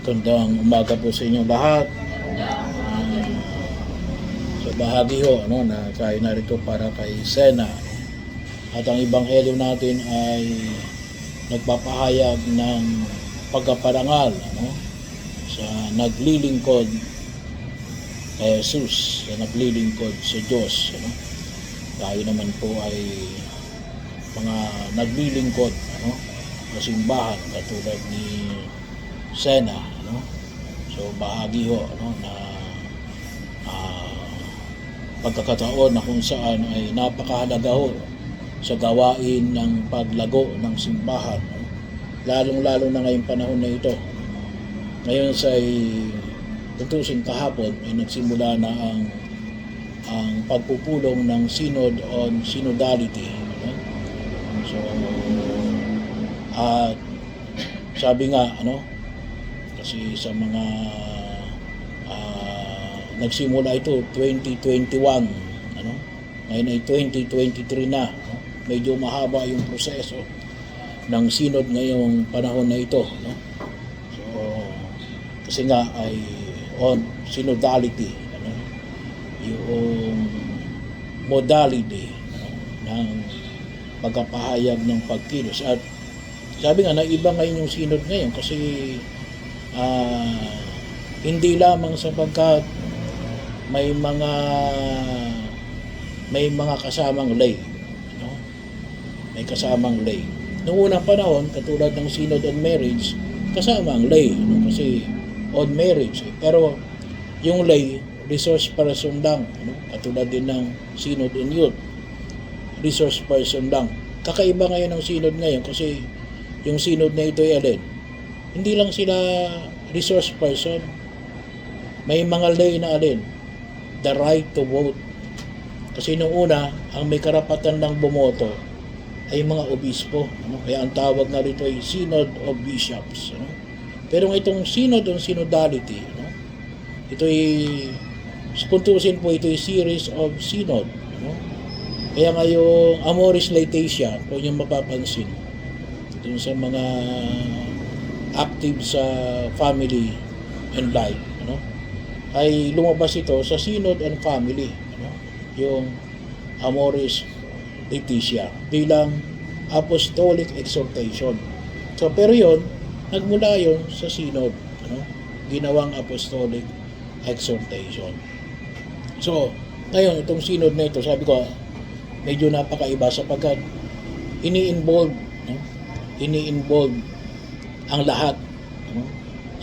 Magandang umaga po sa inyong lahat. Sa bahagi ho na tayo narito para kay Sena. At ang ebanghelyo natin ay nagpapahayag ng pagkaparangal sa naglilingkod kay Jesus, sa naglilingkod sa Diyos. Tayo naman po ay mga naglilingkod sa simbahan katulad ni Sena. So bahagi ho na pagkakataon na kung saan ay napakahalaga ho sa gawain ng paglago ng simbahan, lalong-lalo na ngayong panahon na ito. Ngayon sa tutusin kahapon ay nagsimula na ang pagpupulong ng Synod on Synodality. So at sabi nga kasi sa mga nagsimula ito 2021, ngayon ay 2023 na, medyo mahaba yung proseso ng synod ngayong panahon na ito, So kasi nga ay on synodality, yung modality ng pagkapahayag ng pagkilos. At sabi nga, naiba ngayon yung synod ngayon kasi hindi lamang sapagkat may mga kasamang lay, may kasamang lay. Noong unang panahon, katulad ng Synod on Marriage, kasama ang lay, kasi on marriage. Pero yung lay, resource person lang, katulad din ng Synod on Youth, resource person lang. Kakaiba ngayon ng Synod ngayon kasi yung Synod na ito ay alin? Hindi lang sila resource person. May mga lay na alin? The right to vote. Kasi nung una, ang may karapatan lang bumoto ay mga obispo. Kaya ang tawag na rito ay Synod of Bishops. Pero itong Synod on Synodality, ito ay, kung tuusin po, ito ay series of synod. Kaya ngayong Amoris Laetitia, kung yung mapapansin, dun sa mga active sa family and life, ay lumabas ito sa Synod and Family, yung Amoris Laetitia bilang apostolic exhortation. So pero yon, nagmula yon sa Synod, ginawang apostolic exhortation. So ngayon itong Synod na ito, sabi ko medyo napakaiba sapagkat ini-involve ang lahat.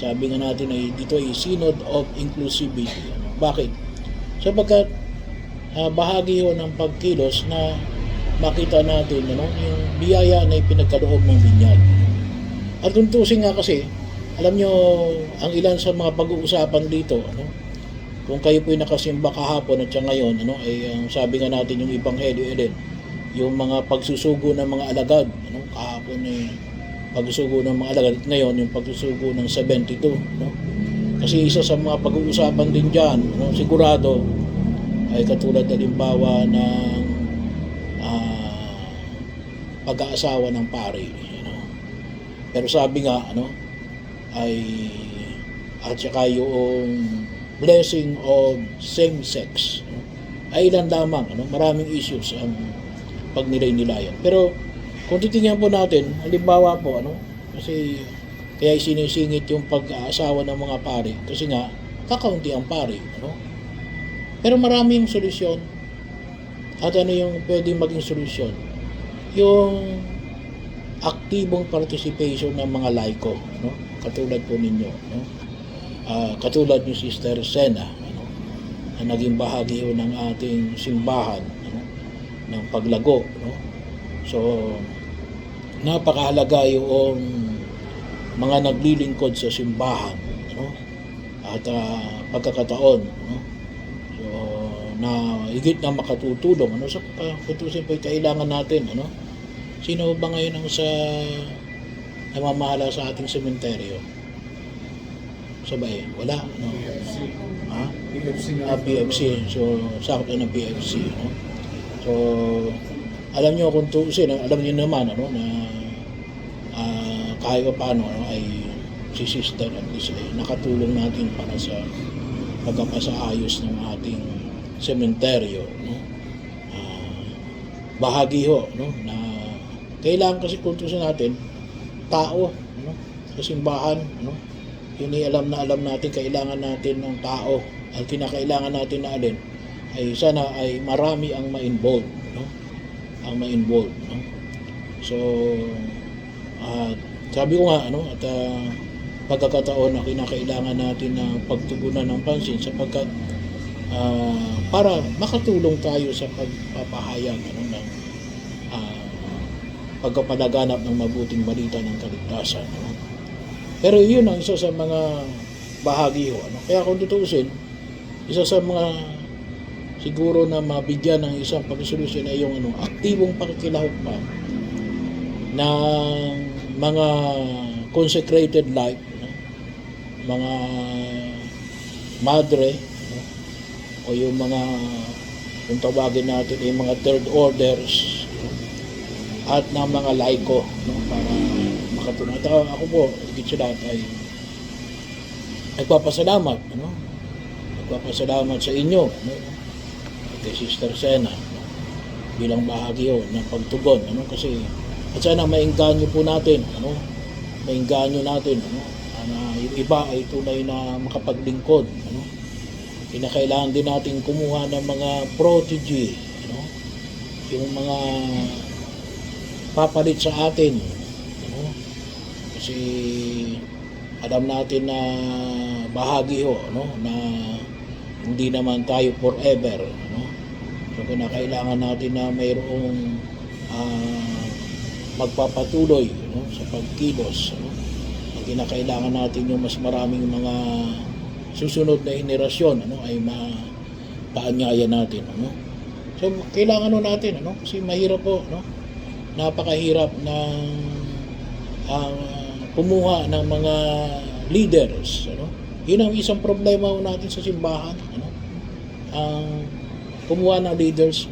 Sabi nga natin ay dito ay Synod of Inclusivity. Bakit? Sapagkat bahagi ho ng pagkilos na makita natin yung biyaya na ipinagkaloob ng binyag. At tuntusin nga kasi, alam nyo, ang ilan sa mga pag-uusapan dito, kung kayo po'y nakasimba kahapon at siya ngayon, ay sabi nga natin yung Ebanghelyo din, yung mga pagsusugo ng mga alagad, kahapon ay pagsusugo ng mga alagad, at ngayon yung pagsusugo ng 72, kasi isa sa mga pag-uusapan din dyan, sigurado ay katulad halimbawa ng pag-aasawa ng pari, pero sabi nga ay at saka yung blessing of same sex ay ilan lamang, maraming issues ang pagnilay-nilayan. Pero kung titingnan po natin, halimbawa po, kasi kaya sinisingit yung pag-aasawa ng mga pari, kasi nga, kakaunti ang pari, Pero maraming solusyon. At ano yung pwedeng maging solusyon? Yung aktibong participation ng mga laiko, katulad po ninyo, katulad ni Sister Sena, na naging bahagi ng ating simbahan, ng paglago, So, napakahalaga yung mga naglilingkod sa simbahan, at pagkakataon, so na higit na makatutulong sa kutusin po kailangan natin, sino ba ngayon ang sa namamahala sa ating sementeryo? Sabay, wala, PFC. So sakto ng PFC, So alam niyo kung tuusin, alam niyo naman na kahit pa paano ay si sister at least nakatulong natin para sa pagpapasaayos ng ating sementeryo, no? Bahagi ho, no, na kailangan kasi kultusin natin tao, no, sa simbahan, no. Yun ay alam natin, kailangan natin ng tao. Ang kinakailangan natin na alin ay sana ay marami ang ma-involve, no, ang ma-involve, no. So sabi ko nga, ano, at pagkakataon na kinakailangan natin na pagtugunan ng pansin sapagkat para makatulong tayo sa pagpapahayag, ano, ng pagpapalaganap ng mabuting balita ng kaligtasan, ano. Pero yun ang isa sa mga bahagi ho, ano. Kaya kung tutuusin, isa sa mga siguro na mabigyan ng isang pagsolusyon ay yung ano, aktibong pakikilahok pa ng mga consecrated life, no? Mga madre, no? O yung mga, kung tawagin natin yung mga third orders, no? At ng mga laiko, no? Para makatulong. At ako po, higit sa lahat ay nagpapasalamat, ano? Nagpapasalamat sa inyo, no? Kay Sister Sena, no? Bilang bahagi ho ng pagtugon, ano? Kasi at sana maingganyo po natin, ano? Maingganyo natin, ano? Yung iba ay tunay na makapaglingkod, ano? Kinakailangan din natin kumuha ng mga protege, ano? Yung mga papalit sa atin, ano? Kasi alam natin na bahagi ho, ano? Na hindi naman tayo forever, ano? So kinakailangan natin na mayroong magpapatuloy, no, sa pagkilos, no? Ang kinakailangan natin yung mas maraming mga susunod na henerasyon, ano, ay mapaanyaya natin, ano. So kailangan natin, ano, kasi mahirap po, no, napakahirap ng kumuha ng mga leaders, ano. Yun ang isang problema natin sa simbahan, ano, kumuha ng leaders.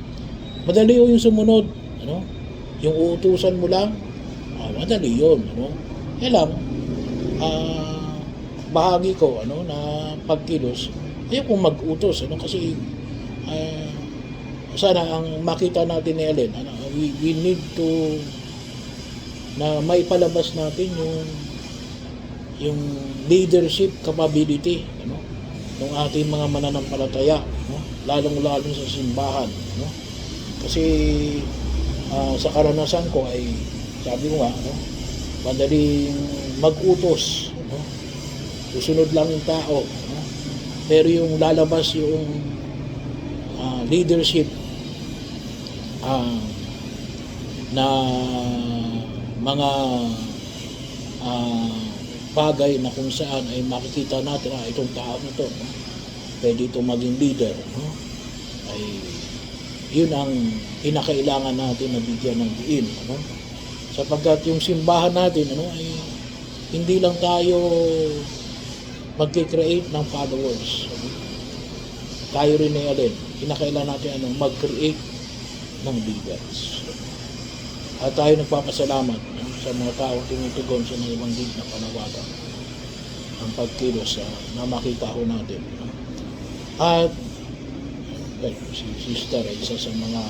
Madali yung sumunod, ano. Yung uutusan mo lang, madali yun, ano. Kaya lang, bahagi ko, ano, na pagkilos, ayaw kong mag-utos, ano, kasi sana ang makita natin ni Ellen, ano, we need to na maipalabas natin yung leadership capability, ano, ng ating mga mananampalataya, no, lalong-lalo sa simbahan, no. Kasi sa karanasan ko ay sabi ko nga, no, madaling mag-utos, no, susunod lang yung tao, no, pero yung lalabas yung leadership na mga bagay na kung saan ay makikita natin itong tao nito, no, pwede itong maging leader, no, ay yun ang kinakailangan natin na bigyan ng diin, ano? Sapagkat yung simbahan natin, ano, ay hindi lang tayo magki-create ng followers, ano? Tayo rin ay alin, kinakailangan natin, ano, mag-create ng leaders. At tayo nagpapasalamat, ano, sa mga taong tumutugon sa mga ibanggit na panawagan ang pagkilos na makita ho natin, ano? At si Sister ay isa sa mga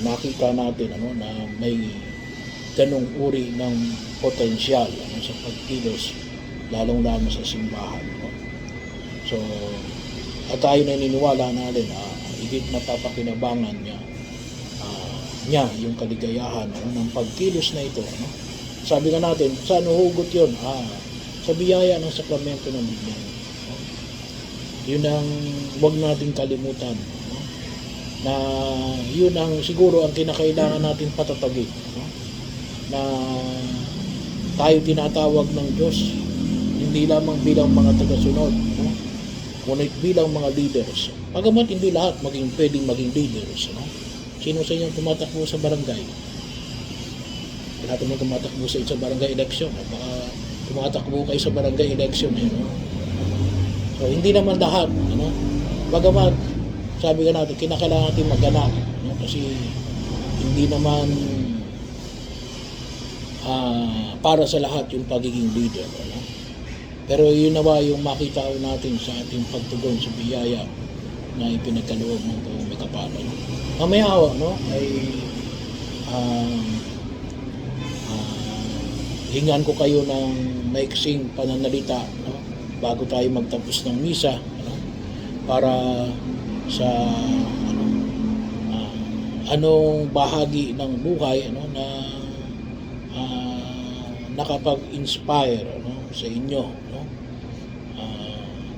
nakita natin, ano, na may ganong uri ng potensyal, ano, sa pagkilos lalong-lalo sa simbahan, no? So at tayo naniniwala natin higit na papakinabangan niya yung kaligayahan, ano, ng pagkilos na ito, ano? Sabi nga natin, saan hugot yun? Sa biyaya ng sakramento ng Biblia. Yun ang huwag nating kalimutan, no? Na yun ang siguro ang kinakailangan natin patatagin, no? Na tayo tinatawag ng Diyos hindi lamang bilang mga tagasunod, no? Ngunit bilang mga leaders. Bagamat hindi lahat pwedeng maging leaders, no? Sino sa inyo tumatakbo sa barangay? Lahat naman tumatakbo sa barangay election, baka tumatakbo kayo sa barangay election, no? So, hindi naman lahat, ano? Bagamat, sabi ka natin, kinakailangan natin magganap, no? Kasi hindi naman para sa lahat yung pagiging leader, ano? Pero yun nawa yung makita ko natin sa ating pagtugon sa biyaya na ipinagkaloob ng Poong May Kapal. Mamaya ho, no, ay hingan ko kayo ng maiksing pananalita, no, bago tayo magtapos ng misa, no, para sa anong bahagi ng buhay, ano, na nakapag-inspire, ano, sa inyo, no,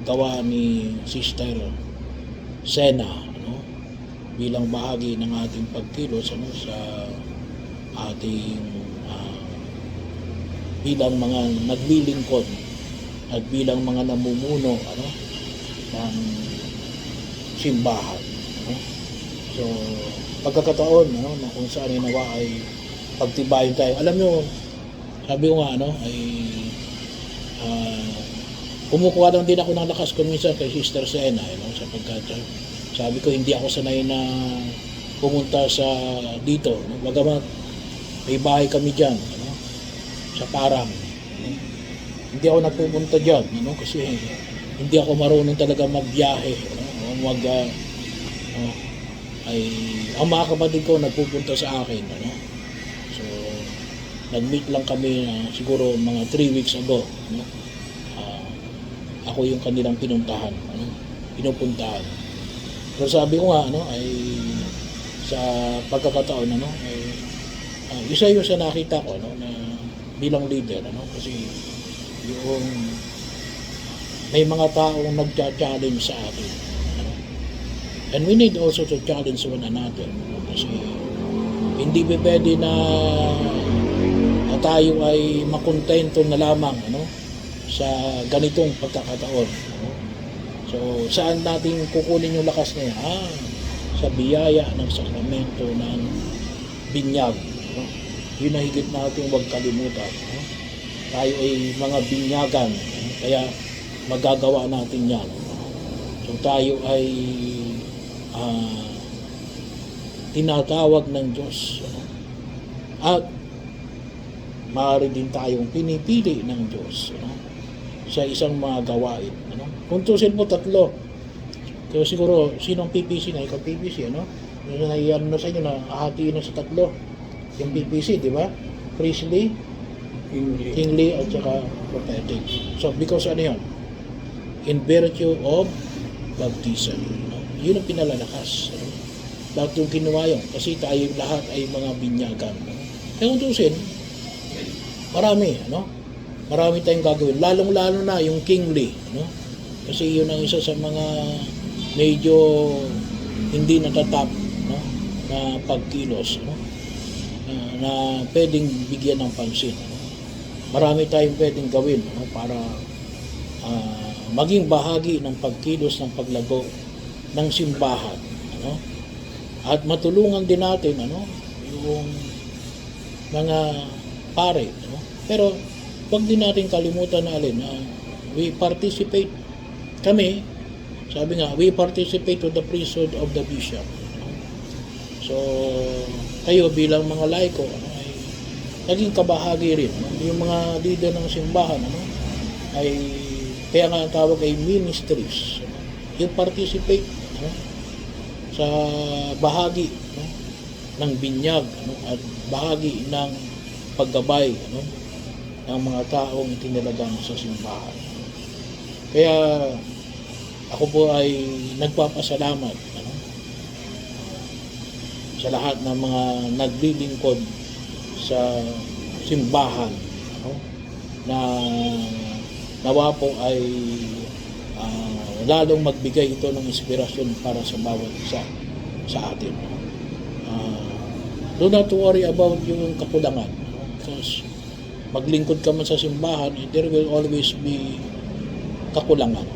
gawa ni Sister Sena, ano, bilang bahagi ng ating pagkilos, ano, sa ating bilang mga naglilingkod at bilang mga namumuno, ano, ng simbahan, ano. So pagkakataon, ano, na kung saan nawa ay pagtibayin tayo. Alam nyo, sabi ko nga, ano, ay kumukuha lang din ako ng lakas kung minsan kay Sister Sena, ano, sapagkat sabi ko hindi ako sanay na pumunta sa dito, no? Bagamat may bahay kami dyan, ano, sa Parang, ano? Hindi ako nagpupunta dyan, ano, kasi hindi ako marunong talaga magbiyahe, ano, ay ang mga kapatid ko nagpupunta sa akin, ano. So nag-meet lang kami siguro mga 3 weeks ago, ano. Ako yung kanilang pinuntahan, ano, pinupuntahan. Pero sabi ko nga, ano, ay sa pagkakataon, ano, ay isa yung sa nakita ko, ano, na bilang leader, ano, kasi yung may mga taong nagcha-challenge sa atin, ano. And we need also to challenge one another, ano, kasi hindi pwede na tayo ay makontento na lamang, ano, sa ganitong pagkakataon, ano. So saan natin kukunin yung lakas na yan? Sa biyaya ng sakramento ng binyag, ano. Yun na higit natin huwag kalimutan, ano. Tayo ay mga binyagan, ano. Kaya magagawa natin yan, ano. So tayo ay tinatawag ng Diyos, ano. At maaari din tayong pinipili ng Diyos, ano, sa isang mga gawain, ano. Kung tusin mo tatlo, so siguro sinong PPC na ikaw PPC, ano, naiyan na sa inyo na hahatiin na sa tatlo yung PPC, di ba? Priestly, kingly at saka prophetic. So because ano yun, in virtue of baptism, ano, yun ang pinalalakas, ano. Bakit yung kinuha yun? Kasi tayo lahat ay mga binyagan, ano. Kaya kung tusin, marami, ano, marami tayong gagawin, lalong-lalo na yung kingly, no? Kasi yun ang isa sa mga medyo hindi natatap, no, na pagkilos, no, na pwedeng bigyan ng pansin, no? Marami tayong pwedeng gawin, no, para maging bahagi ng pagkilos ng paglago ng simbahan, ano? At matulungan din natin, ano, yung mga pare, no? Pero wag din natin kalimutan na alin, we participate, kami, sabi nga, we participate to the priesthood of the bishop, no? So kayo bilang mga laiko, ano, ay naging kabahagi rin, no? Yung mga leader ng simbahan, ano, ay kaya nga ang tawag ay ministries, ano? Yung participate, no, sa bahagi, no, ng binyag, ano, at bahagi ng paggabay, ano, ng mga taong itinalagang sa simbahan. Kaya ako po ay nagpapasalamat, ano, sa lahat ng mga naglilingkod sa simbahan, ano, na nawa po ay lalong magbigay ito ng inspirasyon para sa bawat isa sa atin. Do not worry about yung kakulangan, because maglingkod ka man sa simbahan, there will always be kakulangan.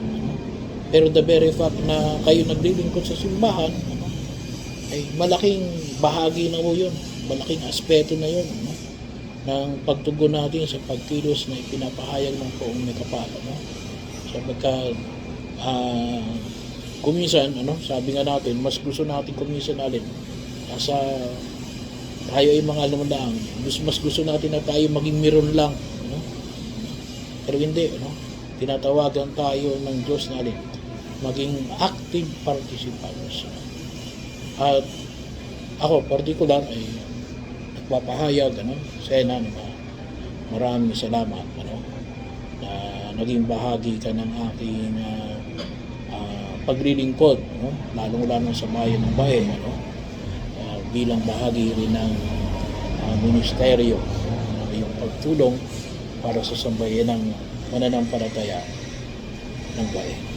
Pero the very fact na kayo naglilingkod sa simbahan, ay malaking bahagi na po yun, malaking aspeto na yun, no, ng pagtugon natin sa pagkilos na ipinapahayag ng Poong May Kapal, no? Sapagkat kuminsan, ano, sabi nga natin, mas gusto natin kuminsan alin sa tayo ay mga alam lang, mas gusto natin na tayo maging meron lang, ano? Pero hindi, ano? tinatawagan tayo ng Diyos na maging active participants. At ako, particular, ay nagpapahayag, Sena, maraming salamat, na naging bahagi ka ng aking paglilingkod, lalong-lalo sa bayan ng Bae, bilang bahagi rin ng ministeryo, iyong pagtulong para sa sambayan ng mananampalataya ng Bae.